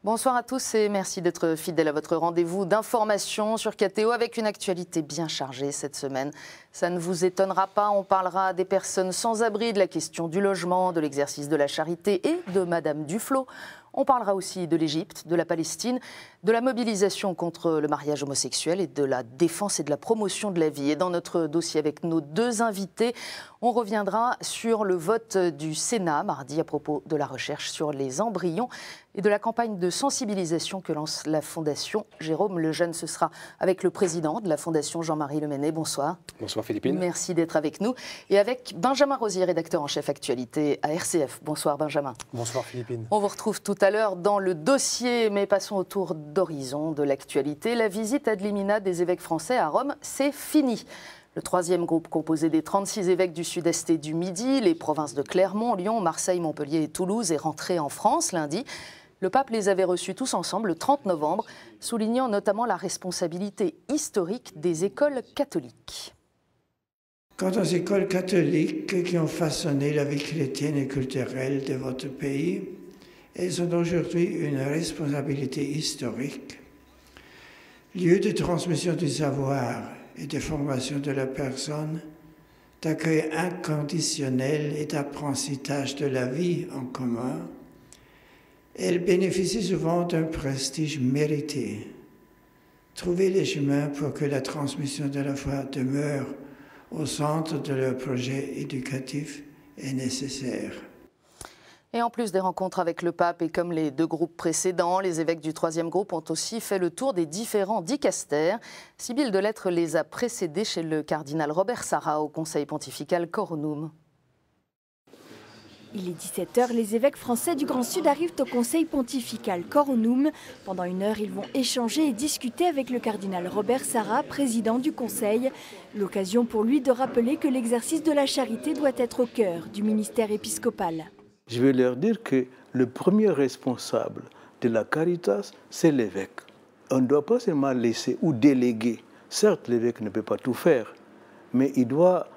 Bonsoir à tous et merci d'être fidèles à votre rendez-vous d'information sur KTO avec une actualité bien chargée cette semaine. Ça ne vous étonnera pas, on parlera des personnes sans abri, de la question du logement, de l'exercice de la charité et de Madame Duflot. On parlera aussi de l'Égypte, de la Palestine, de la mobilisation contre le mariage homosexuel et de la défense et de la promotion de la vie. Et dans notre dossier avec nos deux invités, on reviendra sur le vote du Sénat mardi à propos de la recherche sur les embryons et de la campagne de sensibilisation que lance la Fondation Jérôme Lejeune. Ce sera avec le président de la Fondation, Jean-Marie Lemennet. Bonsoir. Bonsoir Philippine. Merci d'être avec nous. Et avec Benjamin Rosier, rédacteur en chef actualité à RCF. Bonsoir Benjamin. Bonsoir Philippine. On vous retrouve tout à l'heure dans le dossier, mais passons au tour d'horizon de l'actualité. La visite ad limina des évêques français à Rome, c'est fini. Le troisième groupe, composé des 36 évêques du Sud-Est et du Midi, les provinces de Clermont, Lyon, Marseille, Montpellier et Toulouse, est rentré en France lundi. Le pape les avait reçus tous ensemble le 30 novembre, soulignant notamment la responsabilité historique des écoles catholiques. Quant aux écoles catholiques qui ont façonné la vie chrétienne et culturelle de votre pays, elles ont aujourd'hui une responsabilité historique. Lieu de transmission du savoir et de formation de la personne, d'accueil inconditionnel et d'apprentissage de la vie en commun, elles bénéficient souvent d'un prestige mérité. Trouver les chemins pour que la transmission de la foi demeure au centre de leur projet éducatif est nécessaire. Et en plus des rencontres avec le pape et comme les deux groupes précédents, les évêques du troisième groupe ont aussi fait le tour des différents dicastères. Sibylle Delettre les a précédés chez le cardinal Robert Sarra au conseil pontifical Coronum. Il est 17h, les évêques français du Grand Sud arrivent au conseil pontifical Coronum. Pendant une heure, ils vont échanger et discuter avec le cardinal Robert Sarra, président du conseil. L'occasion pour lui de rappeler que l'exercice de la charité doit être au cœur du ministère épiscopal. Je vais leur dire que le premier responsable de la Caritas, c'est l'évêque. On ne doit pas seulement laisser ou déléguer. Certes, l'évêque ne peut pas tout faire, mais il doit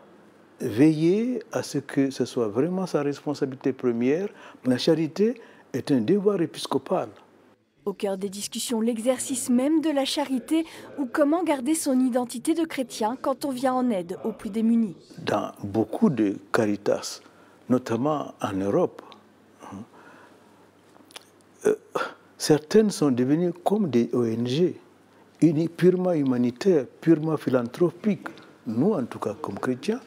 veiller à ce que ce soit vraiment sa responsabilité première. La charité est un devoir épiscopal. Au cœur des discussions, l'exercice même de la charité ou comment garder son identité de chrétien quand on vient en aide aux plus démunis. Dans beaucoup de Caritas, notamment en Europe, certaines sont devenues comme des ONG, purement humanitaires, purement philanthropiques. Nous, en tout cas, comme chrétiens,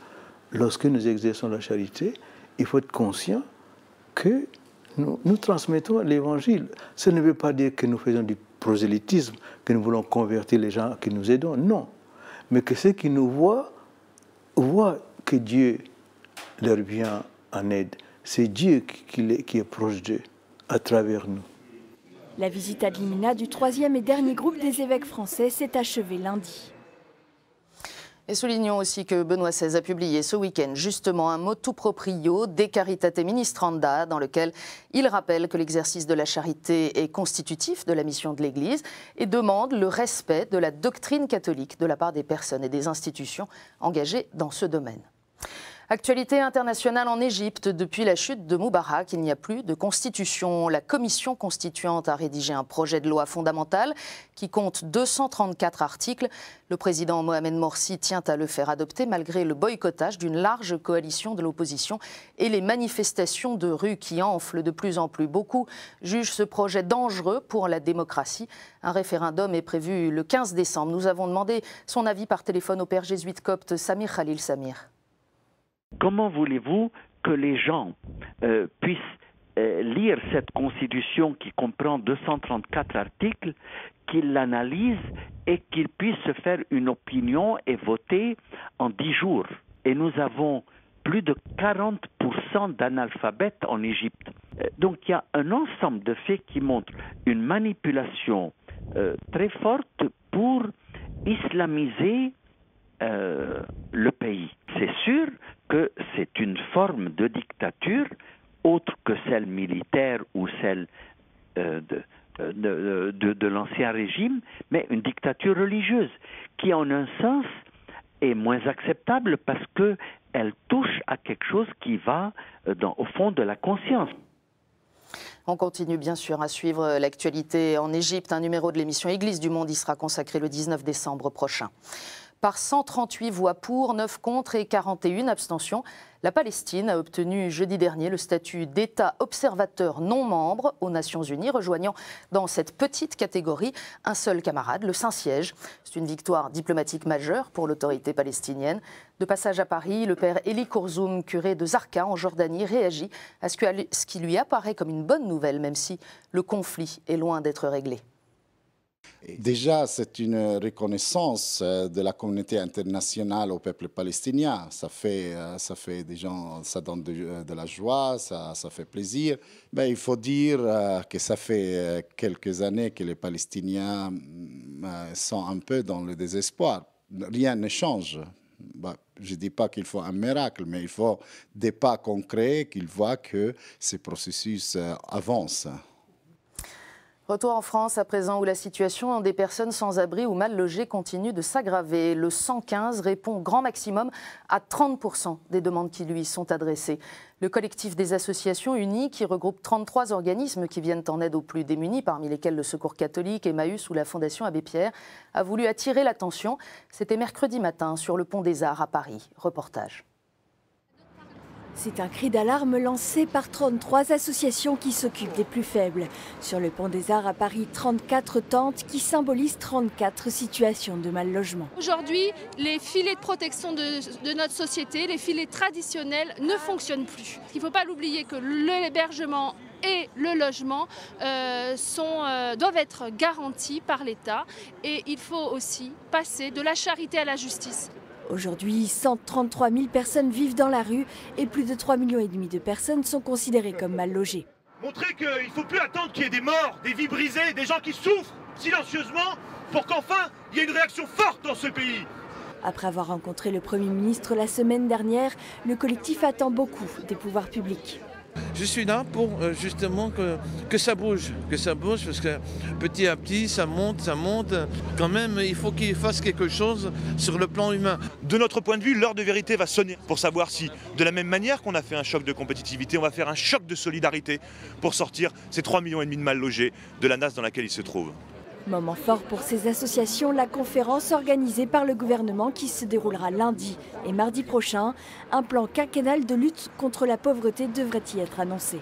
lorsque nous exerçons la charité, il faut être conscient que nous transmettons l'évangile. Ça ne veut pas dire que nous faisons du prosélytisme, que nous voulons convertir les gens que nous aidons, non. Mais que ceux qui nous voient que Dieu leur vient en aide. C'est Dieu qui est proche d'eux, à travers nous. La visite ad limina du troisième et dernier groupe des évêques français s'est achevée lundi. Et soulignons aussi que Benoît XVI a publié ce week-end justement un motu proprio De Caritate Ministranda dans lequel il rappelle que l'exercice de la charité est constitutif de la mission de l'Église et demande le respect de la doctrine catholique de la part des personnes et des institutions engagées dans ce domaine. Actualité internationale en Égypte. Depuis la chute de Moubarak, il n'y a plus de constitution. La commission constituante a rédigé un projet de loi fondamentale qui compte 234 articles. Le président Mohamed Morsi tient à le faire adopter malgré le boycottage d'une large coalition de l'opposition et les manifestations de rue qui enflent de plus en plus. Beaucoup jugent ce projet dangereux pour la démocratie. Un référendum est prévu le 15 décembre. Nous avons demandé son avis par téléphone au père jésuite copte Samir Khalil Samir. Comment voulez-vous que les gens puissent lire cette constitution qui comprend 234 articles, qu'ils l'analysent et qu'ils puissent se faire une opinion et voter en 10 jours? Et nous avons plus de 40% d'analphabètes en Égypte. Donc il y a un ensemble de faits qui montrent une manipulation très forte pour islamiser le pays. C'est sûr que c'est une forme de dictature autre que celle militaire ou celle de l'ancien régime, mais une dictature religieuse qui en un sens est moins acceptable parce qu'elle touche à quelque chose qui va au fond de la conscience. On continue bien sûr à suivre l'actualité en Égypte. Un numéro de l'émission Église du Monde y sera consacré le 19 décembre prochain. Par 138 voix pour, 9 contre et 41 abstentions, la Palestine a obtenu jeudi dernier le statut d'État observateur non membre aux Nations Unies, rejoignant dans cette petite catégorie un seul camarade, le Saint-Siège. C'est une victoire diplomatique majeure pour l'autorité palestinienne. De passage à Paris, le père Eli Kourzoum, curé de Zarqa en Jordanie, réagit à ce qui lui apparaît comme une bonne nouvelle, même si le conflit est loin d'être réglé. Déjà, c'est une reconnaissance de la communauté internationale au peuple palestinien. Ça fait des gens, ça donne de la joie, ça fait plaisir. Mais il faut dire que ça fait quelques années que les Palestiniens sont un peu dans le désespoir. Rien ne change. Je ne dis pas qu'il faut un miracle, mais il faut des pas concrets qu'ils voient que ce processus avance. Retour en France à présent où la situation des personnes sans abri ou mal logées continue de s'aggraver. Le 115 répond grand maximum à 30% des demandes qui lui sont adressées. Le collectif des associations unies, qui regroupe 33 organismes qui viennent en aide aux plus démunis, parmi lesquels le Secours catholique, Emmaüs ou la Fondation Abbé Pierre, a voulu attirer l'attention. C'était mercredi matin sur le Pont des Arts à Paris. Reportage. C'est un cri d'alarme lancé par 33 associations qui s'occupent des plus faibles. Sur le Pont des Arts à Paris, 34 tentes qui symbolisent 34 situations de mal logement. Aujourd'hui, les filets de protection de notre société, les filets traditionnels ne fonctionnent plus. Il ne faut pas l'oublier que l'hébergement et le logement doivent être garantis par l'État et il faut aussi passer de la charité à la justice. Aujourd'hui, 133 000 personnes vivent dans la rue et plus de 3,5 millions de personnes sont considérées comme mal logées. Montrer qu'il ne faut plus attendre qu'il y ait des morts, des vies brisées, des gens qui souffrent silencieusement pour qu'enfin il y ait une réaction forte dans ce pays. Après avoir rencontré le Premier ministre la semaine dernière, le collectif attend beaucoup des pouvoirs publics. Je suis là pour justement que ça bouge parce que petit à petit ça monte. Quand même, il faut qu'il fasse quelque chose sur le plan humain. De notre point de vue, l'heure de vérité va sonner pour savoir si, de la même manière qu'on a fait un choc de compétitivité, on va faire un choc de solidarité pour sortir ces 3,5 millions de mal logés de la nasse dans laquelle ils se trouvent. Moment fort pour ces associations, la conférence organisée par le gouvernement qui se déroulera lundi et mardi prochain. Un plan quinquennal de lutte contre la pauvreté devrait y être annoncé.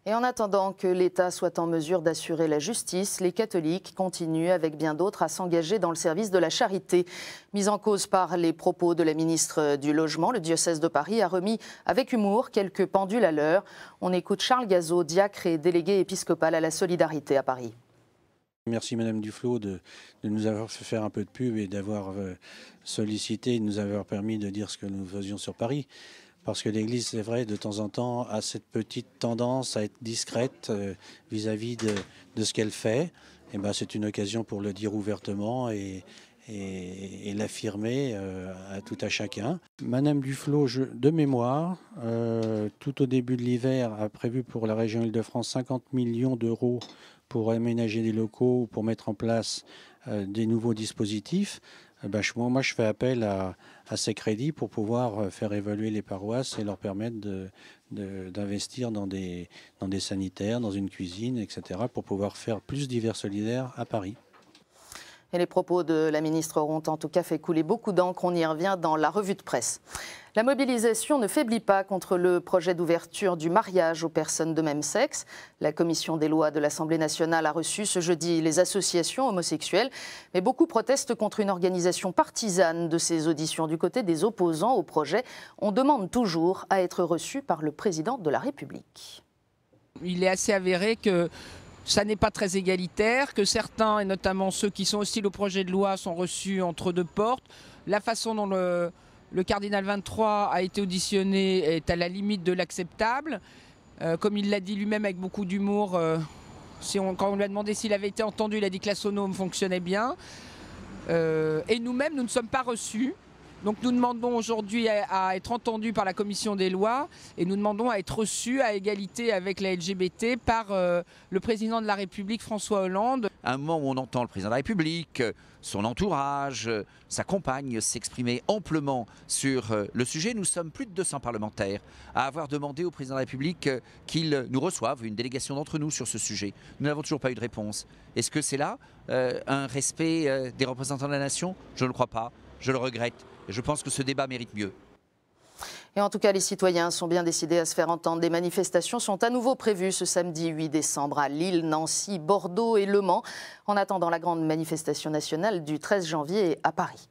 Et en attendant que l'État soit en mesure d'assurer la justice, les catholiques continuent avec bien d'autres à s'engager dans le service de la charité. Mis en cause par les propos de la ministre du Logement, le diocèse de Paris a remis avec humour quelques pendules à l'heure. On écoute Charles Gazot, diacre et délégué épiscopal à la solidarité à Paris. Merci Madame Duflot de nous avoir fait faire un peu de pub et d'avoir sollicité, de nous avoir permis de dire ce que nous faisions sur Paris. Parce que l'Église, c'est vrai, de temps en temps, a cette petite tendance à être discrète vis-à-vis de ce qu'elle fait. Et ben, c'est une occasion pour le dire ouvertement et l'affirmer à tout à chacun. Madame Duflot, de mémoire, tout au début de l'hiver, a prévu pour la région Île-de-France 50 millions d'euros pour aménager des locaux ou pour mettre en place des nouveaux dispositifs. Moi, je fais appel à ces crédits pour pouvoir faire évaluer les paroisses et leur permettre d'investir dans des sanitaires, dans une cuisine, etc., pour pouvoir faire plus d'hiver solidaire à Paris. Et les propos de la ministre auront en tout cas fait couler beaucoup d'encre. On y revient dans la revue de presse. La mobilisation ne faiblit pas contre le projet d'ouverture du mariage aux personnes de même sexe. La commission des lois de l'Assemblée nationale a reçu ce jeudi les associations homosexuelles. Mais beaucoup protestent contre une organisation partisane de ces auditions. Du côté des opposants au projet, on demande toujours à être reçu par le président de la République. Il est assez avéré que ça n'est pas très égalitaire, que certains, et notamment ceux qui sont hostiles au projet de loi, sont reçus entre deux portes. La façon dont le cardinal 23 a été auditionné est à la limite de l'acceptable. Comme il l'a dit lui-même avec beaucoup d'humour, quand on lui a demandé s'il avait été entendu, il a dit que la sonome fonctionnait bien. Et nous-mêmes, nous ne sommes pas reçus. Donc nous demandons aujourd'hui à être entendus par la commission des lois et nous demandons à être reçus à égalité avec la LGBT par le président de la République François Hollande. À un moment où on entend le président de la République, son entourage, sa compagne s'exprimer amplement sur le sujet, nous sommes plus de 200 parlementaires à avoir demandé au président de la République qu'il nous reçoive, une délégation d'entre nous sur ce sujet. Nous n'avons toujours pas eu de réponse. Est-ce que c'est là un respect des représentants de la nation? Je ne le crois pas, je le regrette. Je pense que ce débat mérite mieux. Et en tout cas, les citoyens sont bien décidés à se faire entendre. Des manifestations sont à nouveau prévues ce samedi 8 décembre à Lille, Nancy, Bordeaux et Le Mans, en attendant la grande manifestation nationale du 13 janvier à Paris.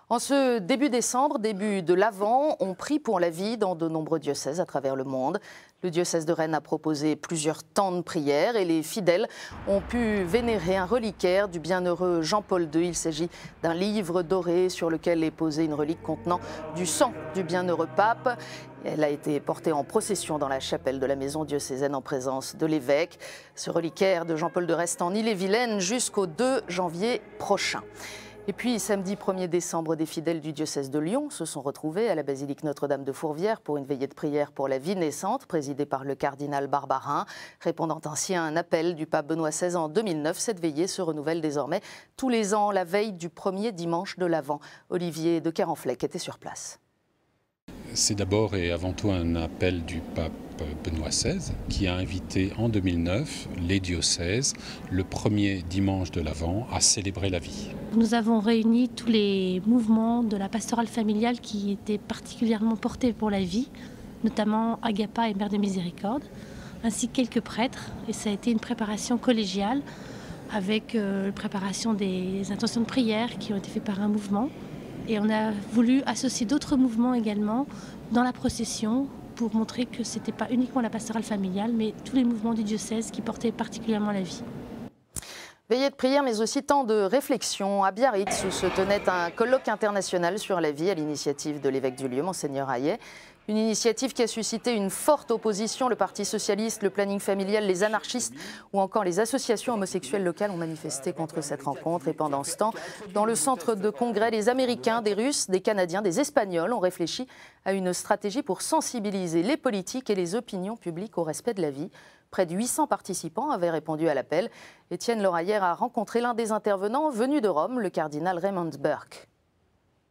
En ce début décembre, début de l'Avent, on prie pour la vie dans de nombreux diocèses à travers le monde. Le diocèse de Rennes a proposé plusieurs temps de prière et les fidèles ont pu vénérer un reliquaire du bienheureux Jean-Paul II. Il s'agit d'un livre doré sur lequel est posée une relique contenant du sang du bienheureux pape. Elle a été portée en procession dans la chapelle de la maison diocésaine en présence de l'évêque. Ce reliquaire de Jean-Paul II reste en Ille-et-Vilaine jusqu'au 2 janvier prochain. Et puis, samedi 1er décembre, des fidèles du diocèse de Lyon se sont retrouvés à la basilique Notre-Dame de Fourvière pour une veillée de prière pour la vie naissante, présidée par le cardinal Barbarin. Répondant ainsi à un appel du pape Benoît XVI en 2009, cette veillée se renouvelle désormais tous les ans, la veille du premier dimanche de l'Avent. Olivier de Carenfleck était sur place. C'est d'abord et avant tout un appel du pape Benoît XVI qui a invité en 2009 les diocèses le premier dimanche de l'Avent à célébrer la vie. Nous avons réuni tous les mouvements de la pastorale familiale qui étaient particulièrement portés pour la vie, notamment Agapa et Mère de Miséricorde, ainsi que quelques prêtres. Et ça a été une préparation collégiale avec préparation des intentions de prière qui ont été faites par un mouvement. Et on a voulu associer d'autres mouvements également dans la procession pour montrer que ce n'était pas uniquement la pastorale familiale, mais tous les mouvements du diocèse qui portaient particulièrement la vie. Veillée de prière, mais aussi temps de réflexion à Biarritz, où se tenait un colloque international sur la vie à l'initiative de l'évêque du lieu, Monseigneur Hayet. Une initiative qui a suscité une forte opposition. Le Parti socialiste, le planning familial, les anarchistes ou encore les associations homosexuelles locales ont manifesté contre cette rencontre. Et pendant ce temps, dans le centre de congrès, les Américains, des Russes, des Canadiens, des Espagnols ont réfléchi à une stratégie pour sensibiliser les politiques et les opinions publiques au respect de la vie. Près de 800 participants avaient répondu à l'appel. Étienne Loraillère a rencontré l'un des intervenants venu de Rome, le cardinal Raymond Burke.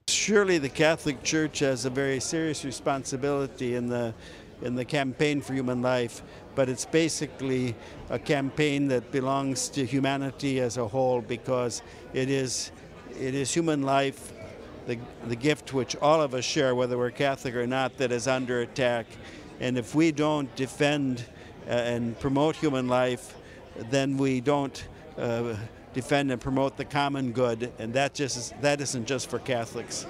Surely the Catholic Church has a very serious responsibility in the campaign for human life, but it's basically a campaign that belongs to humanity as a whole, because it is human life, the gift which all of us share, whether we're Catholic or not, that is under attack. And if we don't defend and promote human life, then we don't defend and promote the common good, and that isn't just for Catholics.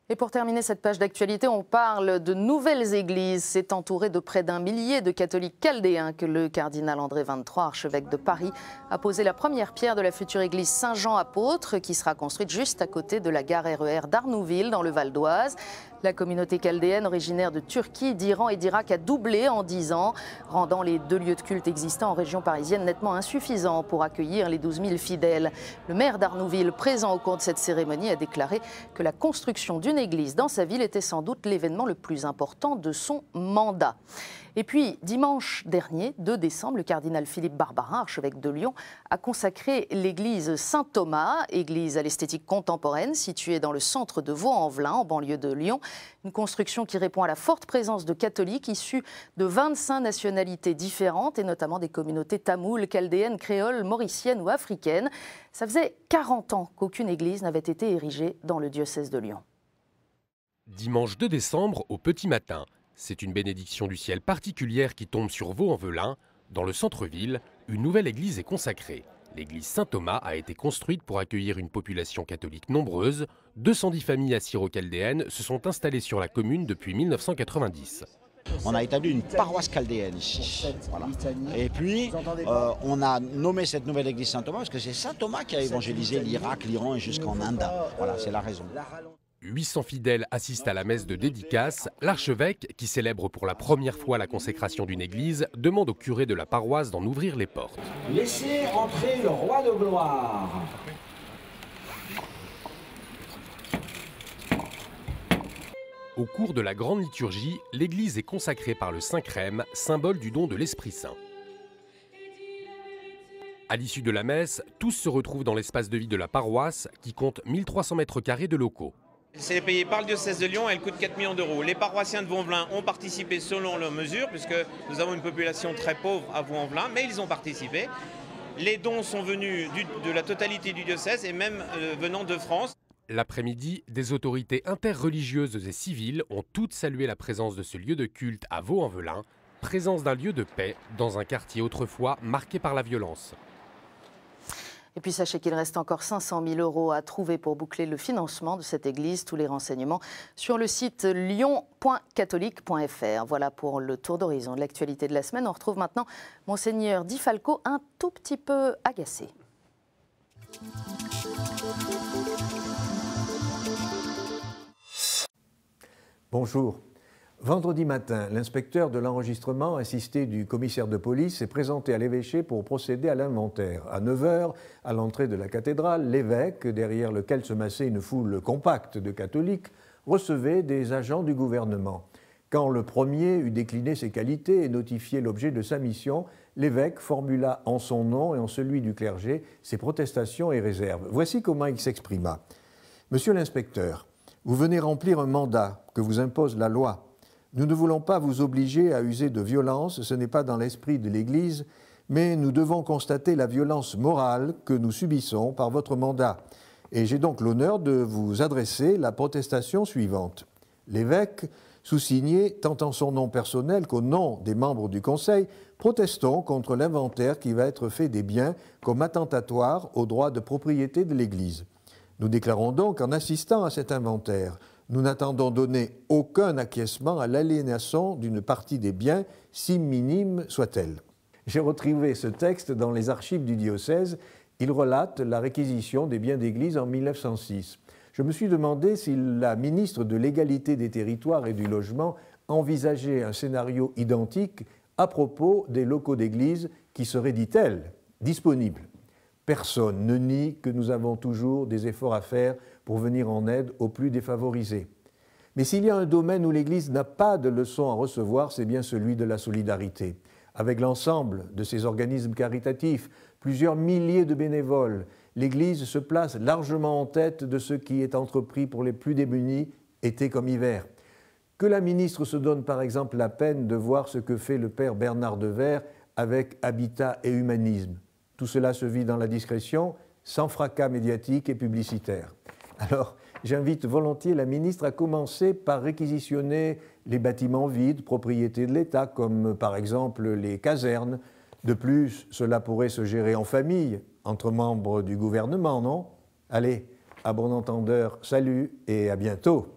Et pour terminer cette page d'actualité, on parle de nouvelles églises. C'est entouré de près d'1 millier de catholiques chaldéens que le cardinal André XXIII, archevêque de Paris, a posé la première pierre de la future église Saint-Jean-Apôtre, qui sera construite juste à côté de la gare RER d'Arnouville, dans le Val d'Oise. La communauté chaldéenne, originaire de Turquie, d'Iran et d'Irak, a doublé en 10 ans, rendant les 2 lieux de culte existants en région parisienne nettement insuffisants pour accueillir les 12 000 fidèles. Le maire d'Arnouville, présent au cours de cette cérémonie, a déclaré que la construction d'une église dans sa ville était sans doute l'événement le plus important de son mandat. Et puis, dimanche dernier, 2 décembre, le cardinal Philippe Barbarin, archevêque de Lyon, a consacré l'église Saint-Thomas, église à l'esthétique contemporaine, située dans le centre de Vaux-en-Velin, en banlieue de Lyon. Une construction qui répond à la forte présence de catholiques issus de 25 nationalités différentes, et notamment des communautés tamoules, chaldéennes, créoles, mauriciennes ou africaines. Ça faisait 40 ans qu'aucune église n'avait été érigée dans le diocèse de Lyon. Dimanche 2 décembre, au petit matin. C'est une bénédiction du ciel particulière qui tombe sur Vaux-en-Velin. Dans le centre-ville, une nouvelle église est consacrée. L'église Saint-Thomas a été construite pour accueillir une population catholique nombreuse. 210 familles assyro-chaldéennes se sont installées sur la commune depuis 1990. On a établi une paroisse chaldéenne ici. Voilà. Et puis, on a nommé cette nouvelle église Saint-Thomas parce que c'est Saint-Thomas qui a évangélisé l'Irak, l'Iran et jusqu'en Inde. Voilà, c'est la raison. 800 fidèles assistent à la messe de dédicace. L'archevêque, qui célèbre pour la première fois la consécration d'une église, demande au curé de la paroisse d'en ouvrir les portes. Laissez entrer le roi de gloire. Au cours de la grande liturgie, l'église est consacrée par le Saint-Crème, symbole du don de l'Esprit Saint. À l'issue de la messe, tous se retrouvent dans l'espace de vie de la paroisse qui compte 1300 mètres carrés de locaux. C'est payé par le diocèse de Lyon, elle coûte 4 millions d'euros. Les paroissiens de Vaux-en-Velin ont participé selon leurs mesures, puisque nous avons une population très pauvre à Vaux-en-Velin, mais ils ont participé. Les dons sont venus de la totalité du diocèse et même venant de France. L'après-midi, des autorités interreligieuses et civiles ont toutes salué la présence de ce lieu de culte à Vaux-en-Velin, présence d'un lieu de paix dans un quartier autrefois marqué par la violence. Et puis sachez qu'il reste encore 500 000 € à trouver pour boucler le financement de cette église. Tous les renseignements sur le site lyon.catholique.fr. Voilà pour le tour d'horizon de l'actualité de la semaine. On retrouve maintenant Monseigneur Di Falco, un tout petit peu agacé. Bonjour. Vendredi matin, l'inspecteur de l'enregistrement assisté du commissaire de police s'est présenté à l'évêché pour procéder à l'inventaire. À 9 h, à l'entrée de la cathédrale, l'évêque, derrière lequel se massait une foule compacte de catholiques, recevait des agents du gouvernement. Quand le premier eut décliné ses qualités et notifié l'objet de sa mission, l'évêque formula en son nom et en celui du clergé ses protestations et réserves. Voici comment il s'exprima. « Monsieur l'inspecteur, vous venez remplir un mandat que vous impose la loi. Nous ne voulons pas vous obliger à user de violence, ce n'est pas dans l'esprit de l'Église, mais nous devons constater la violence morale que nous subissons par votre mandat. Et j'ai donc l'honneur de vous adresser la protestation suivante. L'évêque, sous-signé tant en son nom personnel qu'au nom des membres du Conseil, protestons contre l'inventaire qui va être fait des biens comme attentatoire au droit de propriété de l'Église. Nous déclarons donc, en assistant à cet inventaire, nous n'attendons donner aucun acquiescement à l'aliénation d'une partie des biens, si minime soit-elle. » J'ai retrouvé ce texte dans les archives du diocèse. Il relate la réquisition des biens d'église en 1906. Je me suis demandé si la ministre de l'Égalité des territoires et du logement envisageait un scénario identique à propos des locaux d'église qui seraient, dit-elle, disponibles. Personne ne nie que nous avons toujours des efforts à faire pour venir en aide aux plus défavorisés. Mais s'il y a un domaine où l'Église n'a pas de leçons à recevoir, c'est bien celui de la solidarité. Avec l'ensemble de ces organismes caritatifs, plusieurs milliers de bénévoles, l'Église se place largement en tête de ce qui est entrepris pour les plus démunis, été comme hiver. Que la ministre se donne par exemple la peine de voir ce que fait le père Bernard Devers avec Habitat et Humanisme. Tout cela se vit dans la discrétion, sans fracas médiatique et publicitaire. Alors, j'invite volontiers la ministre à commencer par réquisitionner les bâtiments vides, propriété de l'État, comme par exemple les casernes. De plus, cela pourrait se gérer en famille, entre membres du gouvernement, non? Allez, à bon entendeur, salut et à bientôt.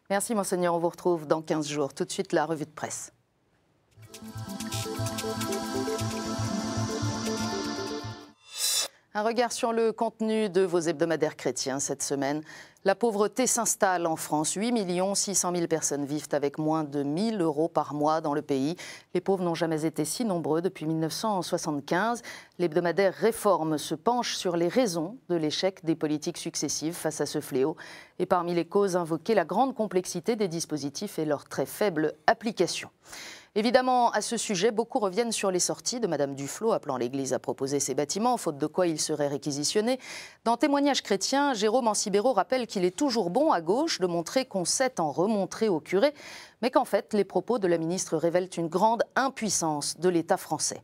Merci Monseigneur, on vous retrouve dans 15 jours. Tout de suite, la revue de presse. Un regard sur le contenu de vos hebdomadaires chrétiens cette semaine. La pauvreté s'installe en France. 8 600 000 personnes vivent avec moins de 1 000 € par mois dans le pays. Les pauvres n'ont jamais été si nombreux depuis 1975. L'hebdomadaire Réforme se penche sur les raisons de l'échec des politiques successives face à ce fléau. Et parmi les causes invoquées, la grande complexité des dispositifs et leur très faible application. Évidemment, à ce sujet, beaucoup reviennent sur les sorties de Madame Duflot, appelant l'Église à proposer ces bâtiments, faute de quoi ils seraient réquisitionnés. Dans Témoignages chrétiens, Jérôme Ancibero rappelle qu'il est toujours bon à gauche de montrer qu'on sait en remontrer au curé, mais qu'en fait, les propos de la ministre révèlent une grande impuissance de l'État français.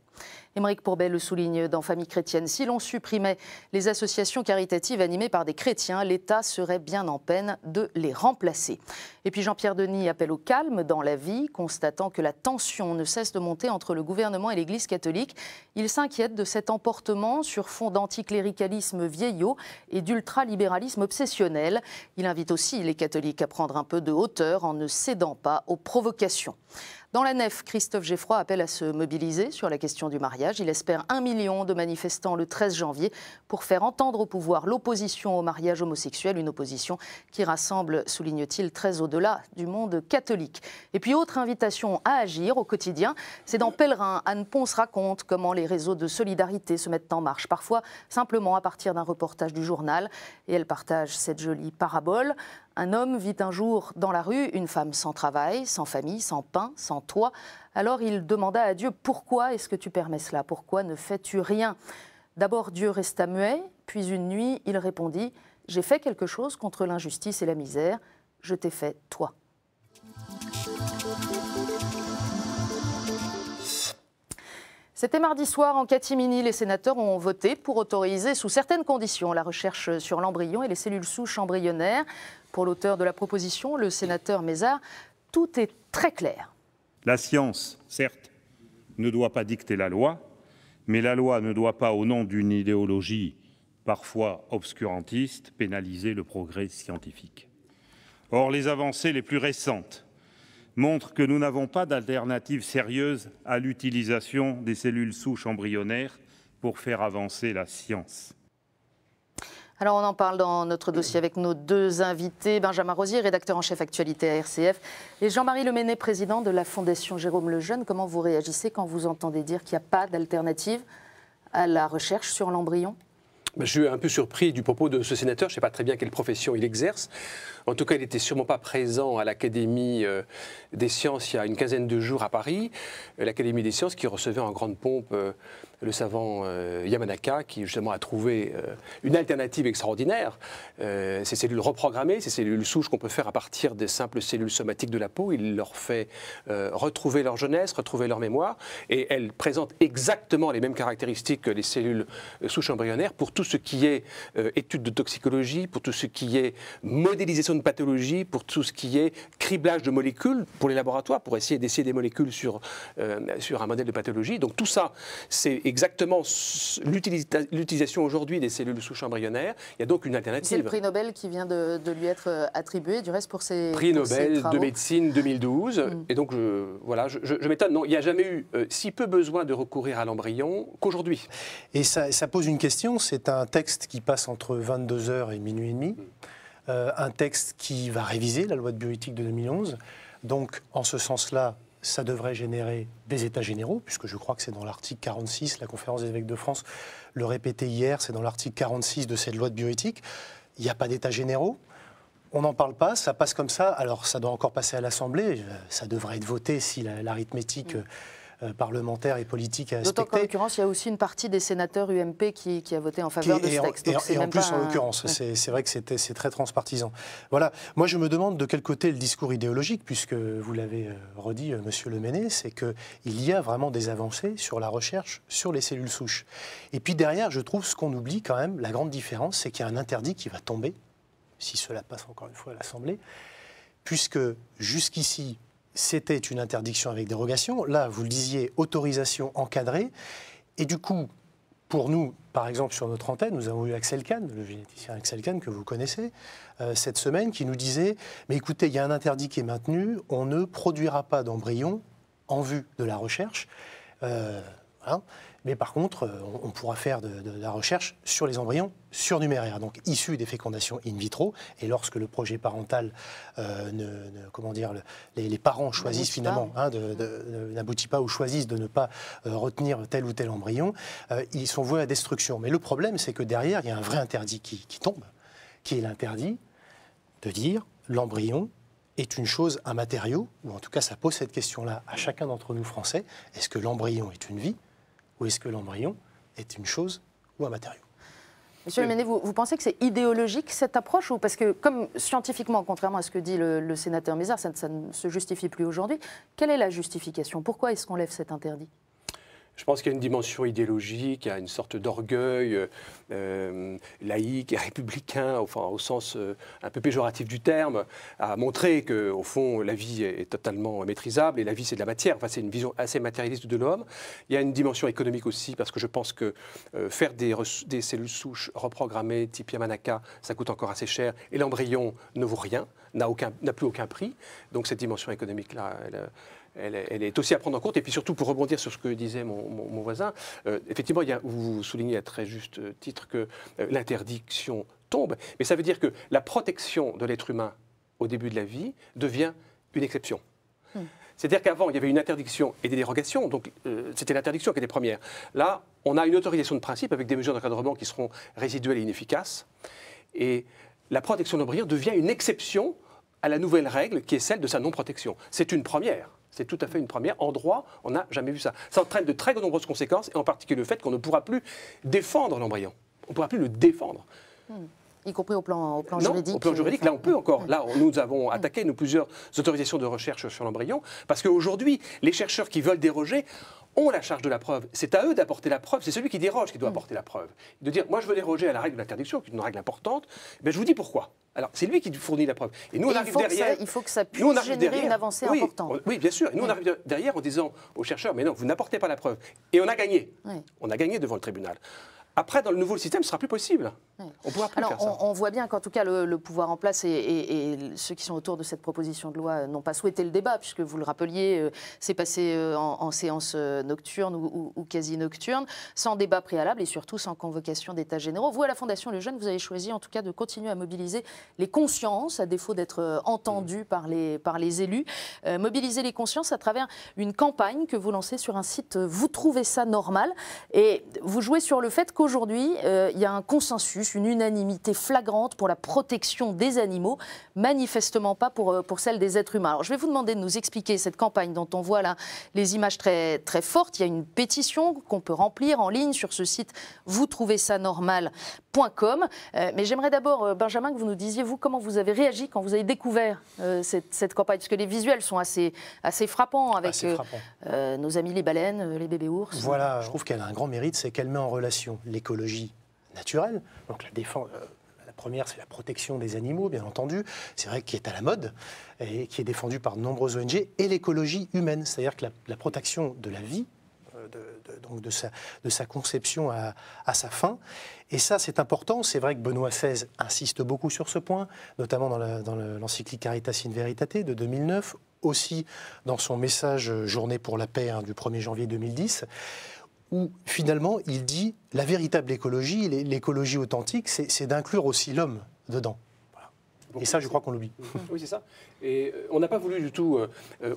Émeric Pourbet le souligne dans Famille chrétienne. Si l'on supprimait les associations caritatives animées par des chrétiens, l'État serait bien en peine de les remplacer. Et puis Jean-Pierre Denis appelle au calme dans la vie, constatant que la tension ne cesse de monter entre le gouvernement et l'Église catholique. Il s'inquiète de cet emportement sur fond d'anticléricalisme vieillot et d'ultralibéralisme obsessionnel. Il invite aussi les catholiques à prendre un peu de hauteur en ne cédant pas aux provocations. Dans la nef, Christophe Geffroy appelle à se mobiliser sur la question du mariage. Il espère 1 million de manifestants le 13 janvier pour faire entendre au pouvoir l'opposition au mariage homosexuel, une opposition qui rassemble, souligne-t-il, très au-delà du monde catholique. Et puis autre invitation à agir au quotidien, c'est dans Pèlerin, Anne Ponce raconte comment les réseaux de solidarité se mettent en marche, parfois simplement à partir d'un reportage du journal. Et elle partage cette jolie parabole. Un homme vit un jour dans la rue, une femme sans travail, sans famille, sans pain, sans toit. Alors il demanda à Dieu, pourquoi est-ce que tu permets cela? Pourquoi ne fais-tu rien? D'abord Dieu resta muet, puis une nuit il répondit, j'ai fait quelque chose contre l'injustice et la misère, je t'ai fait toi. C'était mardi soir en catimini. Les sénateurs ont voté pour autoriser sous certaines conditions la recherche sur l'embryon et les cellules souches embryonnaires. Pour l'auteur de la proposition, le sénateur Mézard, tout est très clair. La science, certes, ne doit pas dicter la loi, mais la loi ne doit pas, au nom d'une idéologie parfois obscurantiste, pénaliser le progrès scientifique. Or, les avancées les plus récentes montrent que nous n'avons pas d'alternative sérieuse à l'utilisation des cellules souches embryonnaires pour faire avancer la science. Alors on en parle dans notre dossier avec nos deux invités, Benjamin Rosier, rédacteur en chef actualité à RCF, et Jean-Marie Leméné, président de la Fondation Jérôme Lejeune. Comment vous réagissez quand vous entendez dire qu'il n'y a pas d'alternative à la recherche sur l'embryon ? Je suis un peu surpris du propos de ce sénateur. Je ne sais pas très bien quelle profession il exerce. En tout cas, il n'était sûrement pas présent à l'Académie des sciences il y a une quinzaine de jours à Paris. L'Académie des sciences qui recevait en grande pompe le savant Yamanaka, qui justement a trouvé une alternative extraordinaire. Ces cellules reprogrammées, ces cellules souches qu'on peut faire à partir des simples cellules somatiques de la peau, il leur fait retrouver leur jeunesse, retrouver leur mémoire. Et elles présentent exactement les mêmes caractéristiques que les cellules souches embryonnaires pour tout ce qui est études de toxicologie, pour tout ce qui est modélisation de pathologie, pour tout ce qui est criblage de molécules pour les laboratoires, pour essayer d'essayer des molécules sur un modèle de pathologie. Donc tout ça, c'est exactement l'utilisation aujourd'hui des cellules souches embryonnaires. Il y a donc une alternative. C'est le prix Nobel qui vient de lui être attribué, du reste pour ses prix Nobel travaux. de médecine 2012. Et donc, voilà, je m'étonne. Non, il n'y a jamais eu si peu besoin de recourir à l'embryon qu'aujourd'hui. Et ça pose une question. C'est un texte qui passe entre 22h et minuit et demi. Un texte qui va réviser la loi de bioéthique de 2011. Donc, en ce sens-là, ça devrait générer des états généraux, puisque je crois que c'est dans l'article 46, la conférence des évêques de France le répétait hier, c'est dans l'article 46 de cette loi de bioéthique. Il n'y a pas d'états généraux. On n'en parle pas, ça passe comme ça. Alors, ça doit encore passer à l'Assemblée. Ça devrait être voté si l'arithmétique parlementaire et politique est respectée. D'autant qu'en l'occurrence, il y a aussi une partie des sénateurs UMP qui a voté en faveur de ce texte. Et en plus, en l'occurrence, c'est vrai que c'est très transpartisan. Voilà. Moi, je me demande de quel côté le discours idéologique, puisque vous l'avez redit, Monsieur Leméné, c'est qu'il y a vraiment des avancées sur la recherche sur les cellules souches. Et puis derrière, je trouve ce qu'on oublie quand même, la grande différence, c'est qu'il y a un interdit qui va tomber, si cela passe encore une fois à l'Assemblée, puisque jusqu'ici, c'était une interdiction avec dérogation. Là, vous le disiez, autorisation encadrée. Et du coup, pour nous, par exemple, sur notre antenne, nous avons eu Axel Kahn, le généticien Axel Kahn que vous connaissez, cette semaine, qui nous disait « Mais écoutez, il y a un interdit qui est maintenu, on ne produira pas d'embryons en vue de la recherche. Mais par contre, on pourra faire de la recherche sur les embryons surnuméraires, donc issus des fécondations in vitro. Et lorsque le projet parental, les parents choisissent finalement, n'aboutit pas ou choisissent de ne pas retenir tel ou tel embryon, ils sont voués à la destruction. Mais le problème, c'est que derrière, il y a un vrai interdit qui tombe, qui est l'interdit de dire l'embryon est une chose, un matériau, ou en tout cas ça pose cette question-là à chacun d'entre nous Français. Est-ce que l'embryon est une vie ? Ou est-ce que l'embryon est une chose ou un matériau ? Monsieur Leméné, vous pensez que c'est idéologique cette approche, ou parce que comme scientifiquement, contrairement à ce que dit le sénateur Mézard, ça ne se justifie plus aujourd'hui, quelle est la justification ? Pourquoi est-ce qu'on lève cet interdit ? Je pense qu'il y a une dimension idéologique, il y a une sorte d'orgueil laïque et républicain, enfin, au sens un peu péjoratif du terme, à montrer qu'au fond, la vie est totalement maîtrisable et la vie, c'est de la matière. Enfin, c'est une vision assez matérialiste de l'homme. Il y a une dimension économique aussi, parce que je pense que faire des cellules souches reprogrammées type Yamanaka, ça coûte encore assez cher, et l'embryon ne vaut rien, n'a plus aucun prix. Donc cette dimension économique-là, elle est aussi à prendre en compte. Et puis surtout, pour rebondir sur ce que disait mon voisin, effectivement, vous soulignez à très juste titre que l'interdiction tombe. Mais ça veut dire que la protection de l'être humain au début de la vie devient une exception. C'est-à-dire qu'avant, il y avait une interdiction et des dérogations, donc c'était l'interdiction qui était première. Là, on a une autorisation de principe avec des mesures d'encadrement qui seront résiduelles et inefficaces. Et la protection de l'embryon devient une exception à la nouvelle règle qui est celle de sa non-protection. C'est une première. C'est tout à fait une première. En droit, on n'a jamais vu ça. Ça entraîne de très nombreuses conséquences, et en particulier le fait qu'on ne pourra plus défendre l'embryon. On ne pourra plus le défendre. Y compris au plan non, juridique. Au plan juridique, là on peut encore. Là, nous avons attaqué plusieurs autorisations de recherche sur l'embryon, parce qu'aujourd'hui, les chercheurs qui veulent déroger ont la charge de la preuve. C'est à eux d'apporter la preuve. C'est celui qui déroge qui doit apporter la preuve. De dire, moi je veux déroger à la règle de l'interdiction, qui est une règle importante, ben, je vous dis pourquoi. Alors, c'est lui qui fournit la preuve. Et nous, on arrive derrière. Il faut que ça puisse générer une avancée importante. Oui, bien sûr. Et nous, on arrive derrière en disant aux chercheurs, mais non, vous n'apportez pas la preuve. Et on a gagné. On a gagné devant le tribunal. Après, dans le nouveau système, ce ne sera plus possible. On pourra plus faire ça. On voit bien qu'en tout cas, le pouvoir en place et ceux qui sont autour de cette proposition de loi n'ont pas souhaité le débat, puisque vous le rappeliez, c'est passé en séance nocturne ou quasi nocturne, sans débat préalable et surtout sans convocation d'états généraux. Vous, à la Fondation Le Jeune, vous avez choisi en tout cas de continuer à mobiliser les consciences, à défaut d'être entendus par les élus. Mobiliser les consciences à travers une campagne que vous lancez sur un site Vous trouvez ça normal. Et vous jouez sur le fait qu'aujourd'hui, il y a un consensus, une unanimité flagrante pour la protection des animaux, manifestement pas pour celle des êtres humains. Alors, je vais vous demander de nous expliquer cette campagne dont on voit là les images très, très fortes. Il y a une pétition qu'on peut remplir en ligne sur ce site vous trouvez ça normal.com. Mais j'aimerais d'abord, Benjamin, que vous nous disiez, vous, comment vous avez réagi quand vous avez découvert cette campagne, parce que les visuels sont assez frappants avec nos amis les baleines, les bébés ours. Voilà, je trouve qu'elle a un grand mérite, c'est qu'elle met en relation l'écologie naturelle, donc la défense. La première, c'est la protection des animaux, bien entendu. C'est vrai qui est à la mode et qui est défendue par de nombreuses ONG, et l'écologie humaine, c'est-à-dire que la protection de la vie, donc de sa conception à sa fin. Et ça, c'est important. C'est vrai que Benoît XVI insiste beaucoup sur ce point, notamment dans l'encyclique Caritas in Veritate de 2009, aussi dans son message Journée pour la paix du 1er janvier 2010, où finalement il dit la véritable écologie, l'écologie authentique, c'est d'inclure aussi l'homme dedans. Voilà. Et ça, je crois qu'on l'oublie. Oui, c'est ça. Et on n'a pas voulu du tout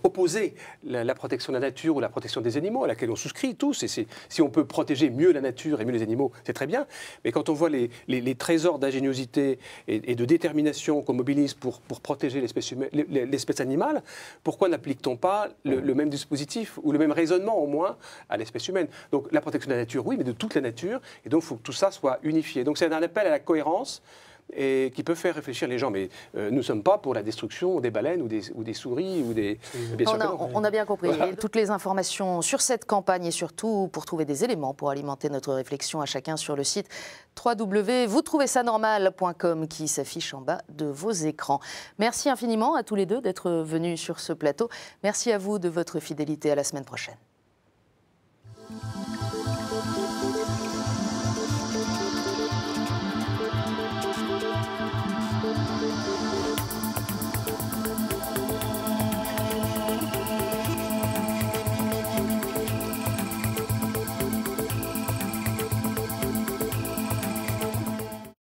opposer la protection de la nature ou la protection des animaux, à laquelle on souscrit tous. Et si on peut protéger mieux la nature et mieux les animaux, c'est très bien. Mais quand on voit les trésors d'ingéniosité et de détermination qu'on mobilise pour protéger l'espèce animale, pourquoi n'applique-t-on pas le même dispositif ou le même raisonnement au moins à l'espèce humaine? Donc la protection de la nature, oui, mais de toute la nature. Et donc il faut que tout ça soit unifié. Donc c'est un appel à la cohérence et qui peut faire réfléchir les gens. Mais nous ne sommes pas pour la destruction des baleines ou des souris ou des... Bien sûr on a bien compris. Voilà. Toutes les informations sur cette campagne et surtout pour trouver des éléments pour alimenter notre réflexion à chacun sur le site www.voustrouvezsanormal.com qui s'affiche en bas de vos écrans. Merci infiniment à tous les deux d'être venus sur ce plateau. Merci à vous de votre fidélité. À la semaine prochaine.